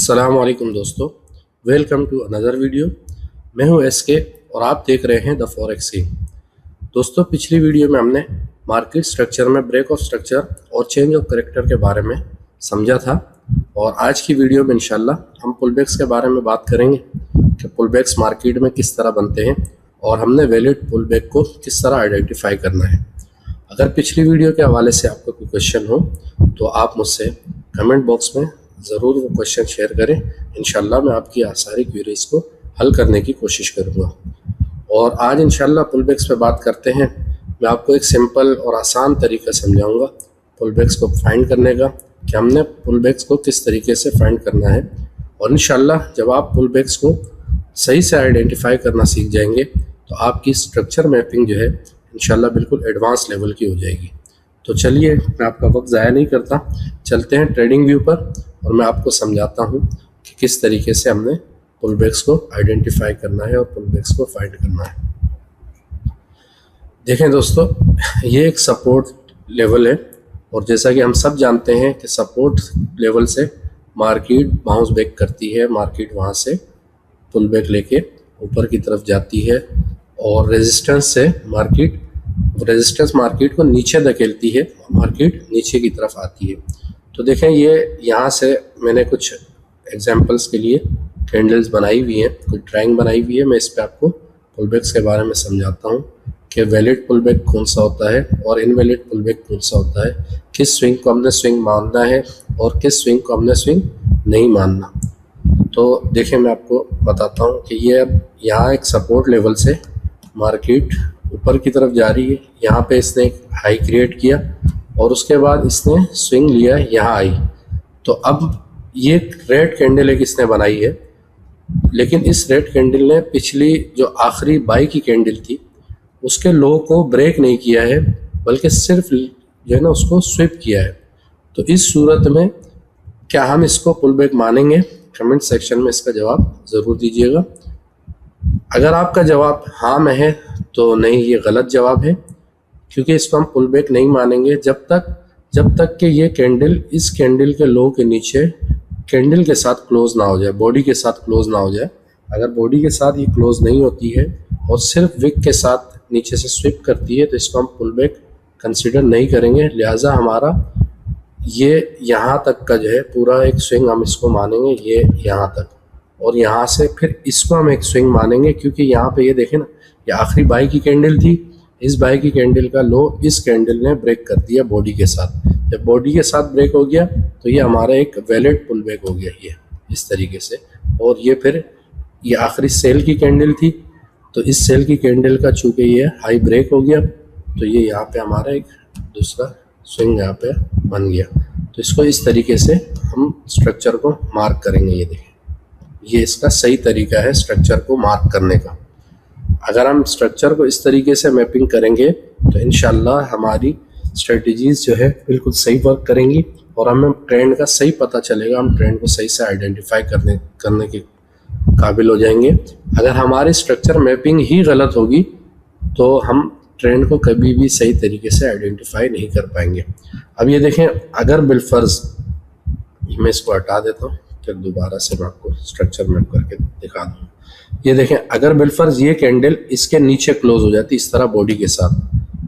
अस्सलाम वालेकुम दोस्तों, वेलकम टू अनदर वीडियो। मैं हूं एसके और आप देख रहे हैं द फॉरेक्स किंग। दोस्तों, पिछली वीडियो में हमने मार्केट स्ट्रक्चर में ब्रेक ऑफ स्ट्रक्चर और चेंज ऑफ करेक्टर के बारे में समझा था और आज की वीडियो में इंशाल्लाह हम पुलबैक्स के बारे में बात करेंगे कि पुलबैक्स मार्केट में किस तरह बनते हैं और हमने वैलिड पुलबैक को किस तरह आइडेंटिफाई करना है। अगर पिछली वीडियो के हवाले से आपका कोई क्वेश्चन हो तो आप मुझसे कमेंट बॉक्स में ज़रूर वो क्वेश्चन शेयर करें। इंशाल्लाह मैं आपकी सारी क्वेरीज को हल करने की कोशिश करूँगा। और आज इंशाल्लाह पुलबैक्स पे बात करते हैं। मैं आपको एक सिंपल और आसान तरीका समझाऊंगा पुलबैक्स को फाइंड करने का, कि हमने पुलबैक्स को किस तरीके से फाइंड करना है। और इंशाल्लाह जब आप पुलबैक्स को सही से आइडेंटिफाई करना सीख जाएंगे तो आपकी स्ट्रक्चर मैपिंग जो है इंशाल्लाह बिल्कुल एडवांस लेवल की हो जाएगी। तो चलिए, मैं आपका वक्त ज़ाया नहीं करता, चलते हैं ट्रेडिंग व्यू पर और मैं आपको समझाता हूँ कि किस तरीके से हमने पुलबैक्स को आइडेंटिफाई करना है और पुलबैक्स को फाइंड करना है। देखें दोस्तों, ये एक सपोर्ट लेवल है और जैसा कि हम सब जानते हैं कि सपोर्ट लेवल से मार्केट बाउंस बैक करती है, मार्केट वहाँ से पुलबैक लेके ऊपर की तरफ जाती है और रेजिस्टेंस से रेजिस्टेंस मार्केट को नीचे धकेलती है, मार्केट नीचे की तरफ आती है। तो देखें, ये यहाँ से मैंने कुछ एग्जांपल्स के लिए कैंडल्स बनाई हुई हैं, कुछ ड्राइंग बनाई हुई है। मैं इस पे आपको पुलबैक्स के बारे में समझाता हूँ कि वैलिड पुलबैक कौन सा होता है और इनवैलिड पुलबैक कौन सा होता है, किस स्विंग को हमने स्विंग मानना है और किस स्विंग को हमने स्विंग नहीं मानना। तो देखें, मैं आपको बताता हूँ कि ये यहाँ एक सपोर्ट लेवल से मार्केट ऊपर की तरफ जा रही है। यहाँ पे इसने एक हाई क्रिएट किया और उसके बाद इसने स्विंग लिया, यहाँ आई। तो अब ये रेड कैंडल एक इसने बनाई है, लेकिन इस रेड कैंडल ने पिछली जो आखिरी बाई की कैंडल थी उसके लो को ब्रेक नहीं किया है, बल्कि सिर्फ जो है ना उसको स्विप किया है। तो इस सूरत में क्या हम इसको पुलबैक मानेंगे? कमेंट सेक्शन में इसका जवाब ज़रूर दीजिएगा। अगर आपका जवाब हाँ में है तो नहीं, ये गलत जवाब है, क्योंकि इसको हम पुलबैक नहीं मानेंगे जब तक कि ये कैंडल इस कैंडल के लो के नीचे कैंडल के साथ क्लोज ना हो जाए, बॉडी के साथ क्लोज ना हो जाए। अगर बॉडी के साथ ये क्लोज नहीं होती है और सिर्फ विक के साथ नीचे से स्विप करती है तो इसको हम पुलबैक कंसिडर नहीं करेंगे। लिहाजा हमारा ये यहाँ तक का जो है पूरा एक स्विंग हम इसको मानेंगे, ये यहाँ तक, और यहाँ से फिर इसको हम एक स्विंग मानेंगे, क्योंकि यहाँ पे ये देखें ना, ये आखिरी बाई की कैंडल थी। इस बाई की कैंडल का लो इस कैंडल ने ब्रेक कर दिया बॉडी के साथ। जब बॉडी के साथ ब्रेक हो गया तो ये हमारा एक वैलिड पुलबैक हो गया, ये इस तरीके से। और ये फिर ये आखिरी सेल की कैंडल थी, तो इस सेल की कैंडल का चूंकि ये हाई ब्रेक हो गया तो ये यहाँ पे हमारा एक दूसरा स्विंग यहाँ पे बन गया। तो इसको इस तरीके से हम स्ट्रक्चर को मार्क करेंगे। ये देखें, ये इसका सही तरीका है स्ट्रक्चर को मार्क करने का। अगर हम स्ट्रक्चर को इस तरीके से मैपिंग करेंगे तो इंशाल्लाह हमारी स्ट्रेटजीज जो है बिल्कुल सही वर्क करेंगी और हमें ट्रेंड का सही पता चलेगा, हम ट्रेंड को सही से आइडेंटिफाई करने के काबिल हो जाएंगे। अगर हमारी स्ट्रक्चर मैपिंग ही गलत होगी तो हम ट्रेंड को कभी भी सही तरीके से आइडेंटिफाई नहीं कर पाएंगे। अब ये देखें, अगर बिलफर्ज, मैं इसको हटा देता हूँ फिर दोबारा से मैं आपको स्ट्रक्चर मैप करके दिखा दूँ। ये देखें, अगर बिलफर्ज ये कैंडल इसके नीचे क्लोज हो जाती इस तरह बॉडी के साथ,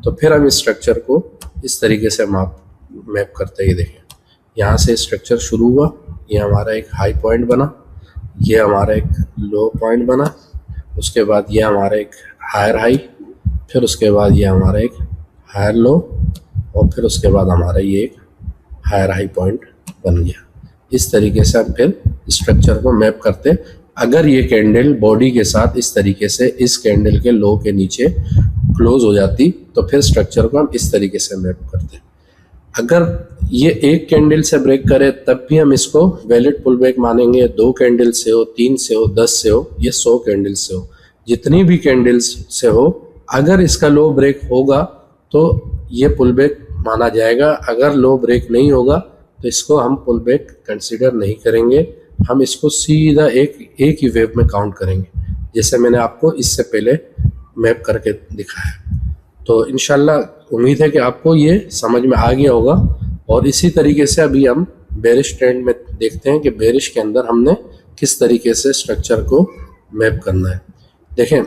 तो फिर हम इस स्ट्रक्चर को इस तरीके से मैप करते हैं। ये देखें, यहाँ से स्ट्रक्चर शुरू हुआ, ये हमारा एक हाई पॉइंट बना, ये हमारा एक लो पॉइंट बना, उसके बाद ये हमारा एक हायर हाई, फिर उसके बाद ये हमारा एक हायर लो, और फिर उसके बाद हमारा ये एक हायर हाई पॉइंट बन गया। इस तरीके से हम फिर स्ट्रक्चर को मैप करते। अगर ये कैंडल बॉडी के साथ इस तरीके से इस कैंडल के लो के नीचे क्लोज हो जाती तो फिर स्ट्रक्चर को हम इस तरीके से मैप करते। अगर ये एक कैंडल से ब्रेक करे तब भी हम इसको वैलिड पुलबैक मानेंगे। 2 कैंडल से हो, 3 से हो, 10 से हो, ये 100 कैंडल से हो, जितनी भी कैंडल्स से हो, अगर इसका लो ब्रेक होगा तो ये पुलबैक माना जाएगा। अगर लो ब्रेक नहीं होगा तो इसको हम पुलबैक कंसीडर नहीं करेंगे, हम इसको सीधा एक ही वेव में काउंट करेंगे, जैसे मैंने आपको इससे पहले मैप करके दिखाया। तो इंशाल्लाह उम्मीद है कि आपको ये समझ में आ गया होगा और इसी तरीके से अभी हम बेरिश ट्रेंड में देखते हैं कि बेरिश के अंदर हमने किस तरीके से स्ट्रक्चर को मैप करना है। देखें,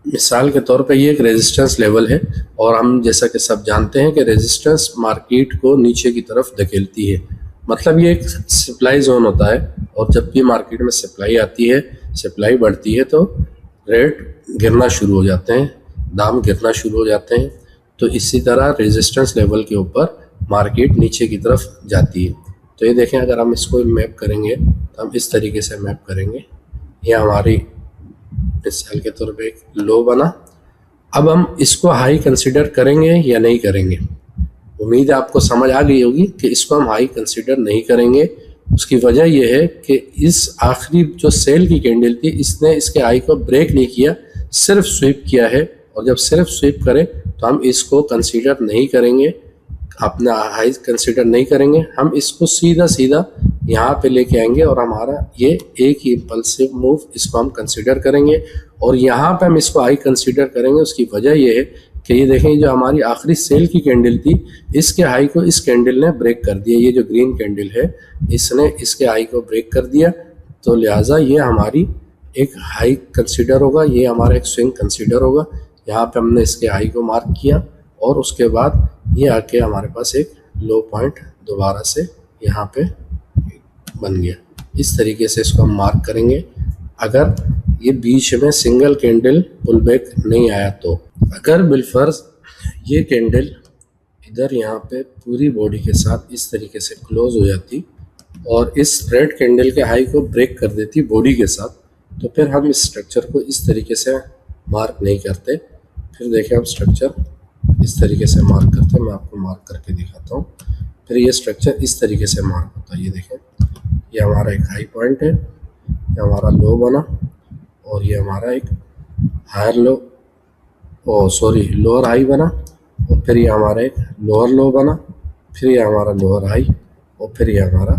मिसाल के तौर पे ये एक रेजिस्टेंस लेवल है और हम जैसा कि सब जानते हैं कि रेजिस्टेंस मार्केट को नीचे की तरफ धकेलती है। मतलब ये एक सप्लाई जोन होता है और जब भी मार्केट में सप्लाई आती है, सप्लाई बढ़ती है तो रेट गिरना शुरू हो जाते हैं, दाम गिरना शुरू हो जाते हैं। तो इसी तरह रेजिस्टेंस लेवल के ऊपर मार्केट नीचे की तरफ जाती है। तो ये देखें, अगर हम इसको मैप करेंगे तो हम इस तरीके से मैप करेंगे। ये हमारी मिसाल के तौर पे एक लो बना। अब हम इसको हाई कंसीडर करेंगे या नहीं करेंगे। उम्मीद है आपको समझ आ गई होगी कि इसको हम हाई कंसीडर नहीं करेंगे। उसकी वजह यह है कि इस आखिरी जो सेल की कैंडल थी, इसने इसके हाई को ब्रेक नहीं किया, सिर्फ स्वीप किया है। और जब सिर्फ स्वीप करे तो हम इसको कंसीडर नहीं करेंगे, अपना हाई कंसीडर नहीं करेंगे। हम इसको सीधा सीधा यहाँ पे लेके आएंगे और हमारा ये एक ही इम्पल्सिव मूव, इसको हम कंसीडर करेंगे और यहाँ पे हम इसको हाई कंसीडर करेंगे। उसकी वजह ये है कि ये देखें, जो हमारी आखिरी सेल की कैंडल थी, इसके हाई को इस कैंडल ने ब्रेक कर दिया। ये जो ग्रीन कैंडल है, इसने इसके हाई को ब्रेक कर दिया, तो लिहाजा ये हमारी एक हाई कंसीडर होगा, ये हमारा एक स्विंग कंसीडर होगा। यहाँ पे हमने इसके हाई को मार्क किया और उसके बाद ये आके हमारे पास एक लो पॉइंट दोबारा से यहाँ पे बन गया। इस तरीके से इसको हम मार्क करेंगे। अगर ये बीच में सिंगल कैंडल पुल बैक नहीं आया तो, अगर बिलफर्ज ये कैंडल इधर यहाँ पे पूरी बॉडी के साथ इस तरीके से क्लोज हो जाती और इस रेड कैंडल के हाई को ब्रेक कर देती बॉडी के साथ, तो फिर हम इस स्ट्रक्चर को इस तरीके से मार्क नहीं करते। फिर देखें, हम स्ट्रक्चर इस तरीके से मार्क करते हैं। मैं आपको मार्क करके दिखाता हूँ। फिर ये स्ट्रक्चर इस तरीके से मार्क होता है। ये देखें, ये हमारा एक हाई पॉइंट है, ये हमारा लो बना और ये हमारा एक हायर लो, लोअर हाई बना और फिर ये हमारा एक लोअर लो बना, फिर ये हमारा लोअर हाई और फिर ये हमारा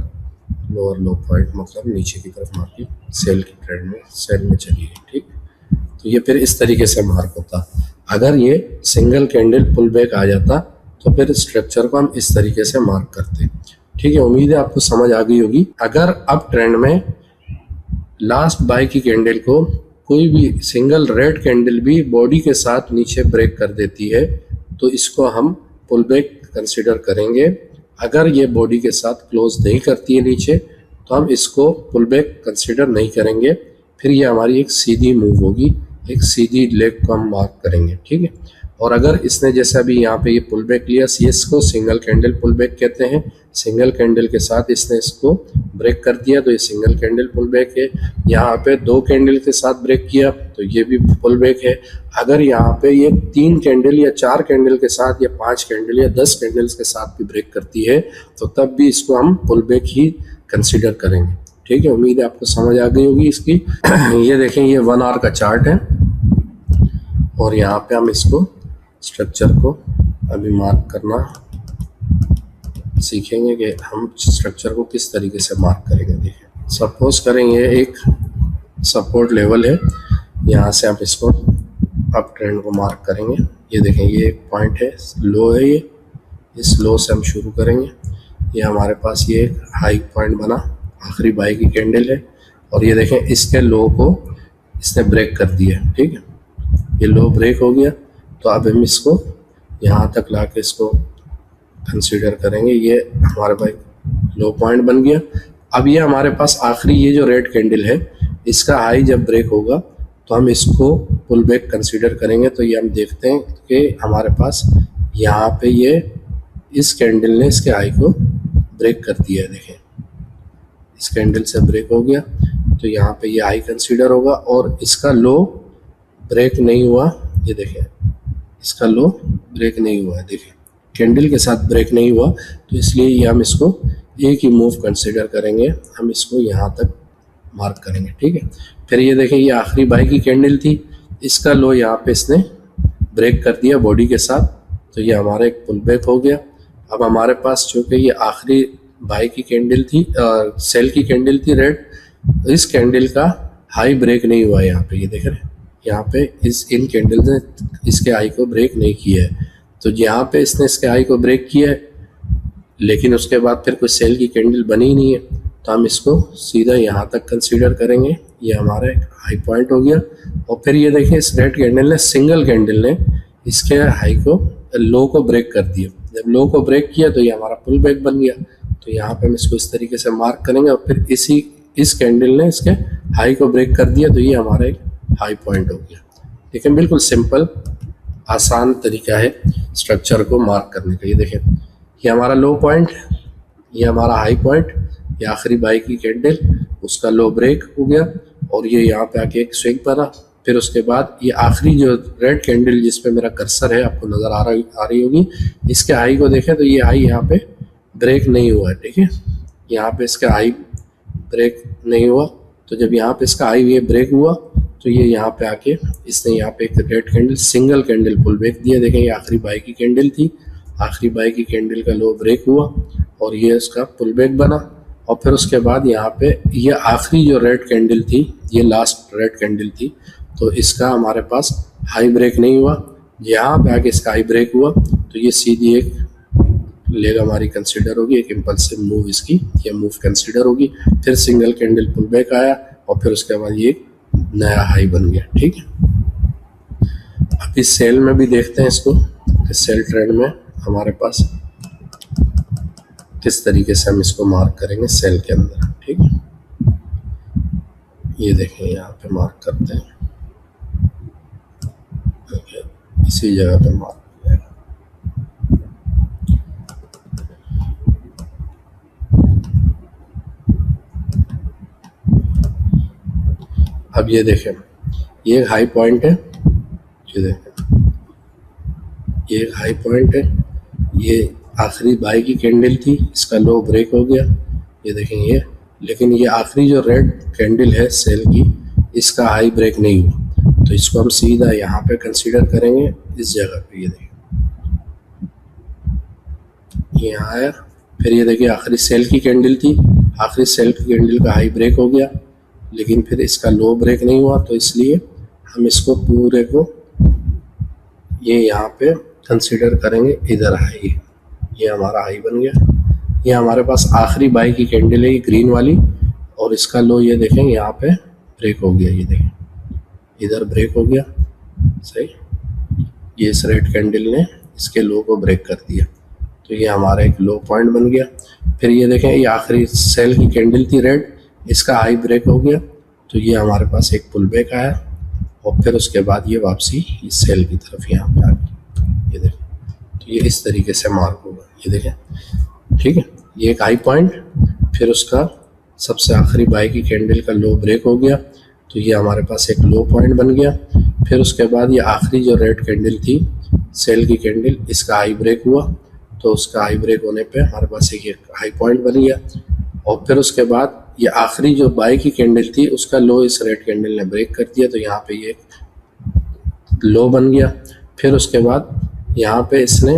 लोअर लो पॉइंट, मतलब नीचे की तरफ मार्केट सेल की ट्रेंड में सेल में चली गई। ठीक, तो ये फिर इस तरीके से मार्क होता। अगर ये सिंगल कैंडल पुल बैक आ जाता तो फिर स्ट्रक्चर को हम इस तरीके से मार्क करते। ठीक है, उम्मीद है आपको समझ आ गई होगी। अगर अब ट्रेंड में लास्ट बाय की कैंडल को कोई भी सिंगल रेड कैंडल भी बॉडी के साथ नीचे ब्रेक कर देती है तो इसको हम पुल बैक कंसिडर करेंगे। अगर ये बॉडी के साथ क्लोज नहीं करती है नीचे तो हम इसको पुल बैक कंसिडर नहीं करेंगे। फिर ये हमारी एक सीधी मूव होगी, एक सीधी लेग को हम मार्क करेंगे। ठीक है, और अगर इसने जैसे अभी यहाँ पे ये पुल बैक लिया, इसको सिंगल कैंडल पुल बैक कहते हैं। सिंगल कैंडल के साथ इसने इसको ब्रेक कर दिया तो ये सिंगल कैंडल पुल बैक है। यहाँ पे दो कैंडल के साथ ब्रेक किया तो ये भी पुल बैक है। अगर यहाँ पे ये 3 कैंडल या 4 कैंडल के साथ या 5 कैंडल या 10 कैंडल्स के साथ भी ब्रेक करती है तो तब भी इसको हम पुल बैक ही कंसिडर करेंगे। ठीक है, उम्मीद है आपको समझ आ गई होगी इसकी। ये देखें, ये 1 आवर का चार्ट है और यहाँ पे हम इसको स्ट्रक्चर को अभी मार्क करना सीखेंगे कि हम स्ट्रक्चर को किस तरीके से मार्क करेंगे। देखें, सपोज करेंगे एक सपोर्ट लेवल है, यहाँ से आप इसको अप ट्रेंड को मार्क करेंगे। ये देखें, ये एक पॉइंट है, लो है, ये इस लो से हम शुरू करेंगे। ये हमारे पास ये एक हाई पॉइंट बना, आखिरी बाई की कैंडल है और ये देखें इसके लो को इसने ब्रेक कर दिया। ठीक है, ये लो ब्रेक हो गया तो अब हम इसको यहाँ तक ला के इसको कंसीडर करेंगे। ये हमारे पास लो पॉइंट बन गया। अब ये हमारे पास आखिरी ये जो रेड कैंडल है, इसका हाई जब ब्रेक होगा तो हम इसको पुल बैक कंसीडर करेंगे। तो ये हम देखते हैं कि हमारे पास यहाँ पे ये इस कैंडल ने इसके हाई को ब्रेक कर दिया है। देखें, इस कैंडल से ब्रेक हो गया तो यहाँ पे ये हाई कंसीडर होगा और इसका लो ब्रेक नहीं हुआ। ये देखें, इसका लो ब्रेक नहीं हुआ है। देखें, कैंडल के साथ ब्रेक नहीं हुआ तो इसलिए ये हम इसको एक ही मूव कंसीडर करेंगे। हम इसको यहाँ तक मार्क करेंगे। ठीक है, फिर ये देखें, ये आखिरी बाई की कैंडल थी, इसका लो यहाँ पे इसने ब्रेक कर दिया बॉडी के साथ तो ये हमारा एक पुल बैक हो गया। अब हमारे पास चूँकि ये आखिरी बाई की कैंडल थी, सेल की कैंडल थी रेड, इस कैंडल का हाई ब्रेक नहीं हुआ। यहाँ पे ये देख रहे हैं, यहाँ पे इन कैंडल ने इसके हाई को ब्रेक नहीं किया है। तो यहाँ पे इसने इसके हाई को ब्रेक किया है लेकिन उसके बाद फिर कोई सेल की कैंडल बनी ही नहीं है, तो हम इसको सीधा यहाँ तक कंसीडर करेंगे। ये हमारा एक हाई पॉइंट हो गया। और फिर ये देखिए इस रेड कैंडल ने, सिंगल कैंडल ने इसके हाई को, लो को ब्रेक कर दिया। जब लो को ब्रेक किया तो ये हमारा पुल बैक बन गया। तो यहाँ पे हम इसको इस तरीके से मार्क करेंगे और फिर इस कैंडल ने इसके हाई को ब्रेक कर दिया, तो ये हमारा एक हाई पॉइंट हो गया। लेकिन बिल्कुल सिंपल आसान तरीका है स्ट्रक्चर को मार्क करने का। ये देखें, ये हमारा लो पॉइंट, ये हमारा हाई पॉइंट, ये आखिरी बाई की कैंडल, उसका लो ब्रेक हो गया और ये यहाँ पे आके एक स्विंग बना। फिर उसके बाद ये आखिरी जो रेड कैंडल जिस पे मेरा कर्सर है, आपको नज़र आ रही होगी, इसके हाई को देखें तो ये हाई यहाँ पे ब्रेक नहीं हुआ है। ठीक है, यहाँ पे इसका हाई ब्रेक नहीं हुआ। तो जब यहाँ पे इसका हाई ये ब्रेक हुआ तो ये यहाँ पे आके इसने यहाँ पे एक red candle, single candle pull back दिया। देखें, ये आखिरी बाई की कैंडल थी, आखिरी बाई की कैंडल का लो ब्रेक हुआ और ये इसका पुल बैक बना। और फिर उसके बाद यहाँ पे ये आखिरी जो रेड कैंडल थी, ये लास्ट रेड कैंडल थी, तो इसका हमारे पास हाई ब्रेक नहीं हुआ। यहाँ पे आके इसका हाई ब्रेक हुआ तो ये सीधी एक लेग हमारी कंसीडर होगी, एक इम्पल्सिव मूव इसकी ये मूव कंसीडर होगी। फिर सिंगल कैंडल पुल बैक आया और फिर उसके बाद ये नया हाई बन गया। ठीक है, अभी सेल में भी देखते हैं इसको कि सेल ट्रेंड में हमारे पास किस तरीके से हम इसको मार्क करेंगे सेल के अंदर। ठीक है, ये देखें, यहाँ पे मार्क करते हैं, इसी जगह पे मार्क किया है। अब ये देखें, ये एक हाई पॉइंट है, ये देखें, ये एक हाई पॉइंट है, ये आखिरी बाई की कैंडल थी, इसका लो ब्रेक हो गया। ये देखें ये, लेकिन ये आखिरी जो रेड कैंडल है सेल की, इसका हाई ब्रेक नहीं हुआ, तो इसको हम सीधा यहाँ पे कंसीडर करेंगे इस जगह पे। ये देखिए, ये यहाँ आया। फिर ये देखिए आखिरी सेल की कैंडल थी, आखिरी सेल की कैंडल का हाई ब्रेक हो गया, लेकिन फिर इसका लो ब्रेक नहीं हुआ, तो इसलिए हम इसको पूरे को ये यहाँ पे कंसीडर करेंगे इधर हाई। ये हमारा हाई बन गया। ये हमारे पास आखिरी बाई की कैंडल है, ये ग्रीन वाली, और इसका लो ये देखें यहाँ पे ब्रेक हो गया। ये देखें, इधर ब्रेक हो गया, सही। ये इस रेड कैंडल ने इसके लो को ब्रेक कर दिया, तो ये हमारा एक लो पॉइंट बन गया। फिर ये देखें, ये आखिरी सेल की कैंडल थी रेड, इसका हाई ब्रेक हो गया, तो ये हमारे पास एक पुल बैक आया और फिर उसके बाद ये वापसी इस सेल की तरफ यहाँ पे आ गई। ये देखें, तो ये इस तरीके से मार्क होगा। ये देखें, ठीक है, ये एक हाई पॉइंट, फिर उसका सबसे आखिरी बाई की कैंडल का लो ब्रेक हो गया, तो ये हमारे पास एक लो पॉइंट बन गया। फिर उसके बाद ये आखिरी जो रेड कैंडल थी सेल की कैंडल, इसका हाई ब्रेक हुआ, तो उसका हाई ब्रेक होने पे हमारे पास एक हाई पॉइंट बन गया। और फिर उसके बाद ये आखिरी जो बाई की कैंडल थी उसका लो इस रेड कैंडल ने ब्रेक कर दिया, तो यहाँ पे ये लो बन गया। फिर उसके बाद यहाँ पे इसने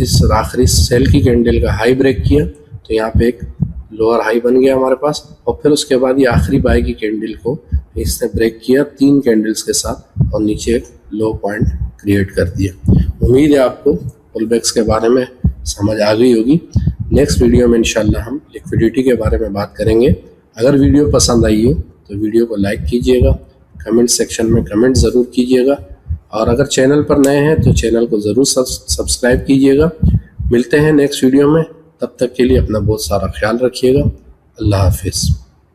इस आखिरी सेल की कैंडल का हाई ब्रेक किया, तो यहाँ पे एक लोअर हाई बन गया हमारे पास। और फिर उसके बाद ये आखिरी बाई की कैंडल को इसने ब्रेक किया 3 कैंडल्स के साथ और नीचे एक लो पॉइंट क्रिएट कर दिया। उम्मीद है आपको पुलबैक्स के बारे में समझ आ गई होगी। नेक्स्ट वीडियो में इंशाल्लाह हम लिक्विडिटी के बारे में बात करेंगे। अगर वीडियो पसंद आई हो तो वीडियो को लाइक कीजिएगा, कमेंट सेक्शन में कमेंट ज़रूर कीजिएगा, और अगर चैनल पर नए हैं तो चैनल को ज़रूर सब्सक्राइब कीजिएगा। मिलते हैं नेक्स्ट वीडियो में, तब तक के लिए अपना बहुत सारा ख्याल रखिएगा। अल्लाह हाफिज़।